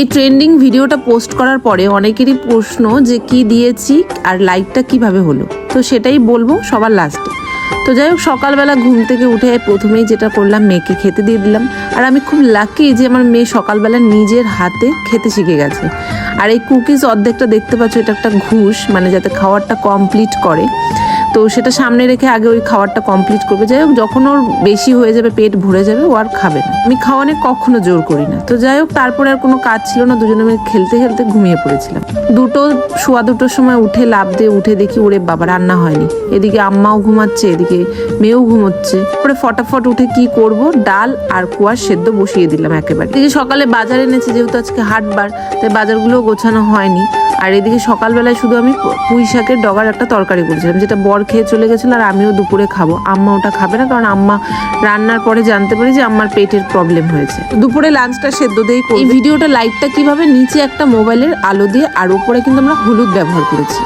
এই ট্রেন্ডিং ভিডিওটা পোস্ট করার পরে অনেকেরই প্রশ্ন যে কি দিয়েছি আর লাইকটা কিভাবে হলো, তো সেটাই বলবো সবার লাস্টে। তো যাই হোক, সকালবেলা ঘুম থেকে উঠে প্রথমেই যেটা করলাম, মেয়েকে খেতে দিয়ে দিলাম। আর আমি খুব লাকি যে আমার মেয়ে সকালবেলা নিজের হাতে খেতে শিখে গেছে। আর এই কুকিজ অর্ধেকটা দেখতে পাচ্ছ, এটা একটা ঘুষ, মানে যাতে খাবারটা কমপ্লিট করে, তো সেটা সামনে রেখে আগে ওই খাবারটা কমপ্লিট করবে। যাই হোক, যখন ওর বেশি হয়ে যাবে, পেট ভরে যাবে, ও আর খাবে না। আমি খাওয়ানে কখনো জোর করি না। তো যাই হোক, তারপরে আর কোনো কাজ ছিল না, দুজনে মিলে খেলতে খেলতে ঘুমিয়ে পড়েছিলাম। সোয়া দুটোর সময় উঠে লাফ দিয়ে উঠে দেখি ওরে বাবা, রান্না হয়নি। এদিকে আম্মাও ঘুমাচ্ছে, এদিকে মেয়েও ঘুমোচ্ছে। পরে ফটাফট উঠে কি করব, ডাল আর কুয়ার সেদ্ধ বসিয়ে দিলাম একেবারে। এদিকে সকালে বাজার এনেছি, যেহেতু আজকে হাটবার, তাই বাজারগুলো গোছানো হয়নি। আর এদিকে সকালবেলায় শুধু আমি পুঁই শাকের ডগার একটা তরকারি করেছিলাম, যেটা বর খেয়ে চলে গেছিলো, আর আমিও দুপুরে খাবো। আম্মা ওটা খাবে না, কারণ আম্মা রান্নার পরে জানতে পারি যে আম্মার পেটের প্রবলেম হয়েছে। দুপুরে লাঞ্চটা সেদ্ধ দিয়েই করি। এই ভিডিওটা লাইটটা কিভাবে, নিচে একটা মোবাইলের আলো দিয়ে, আর উপরে কিন্তু আমরা হলুদ ব্যবহার করেছি।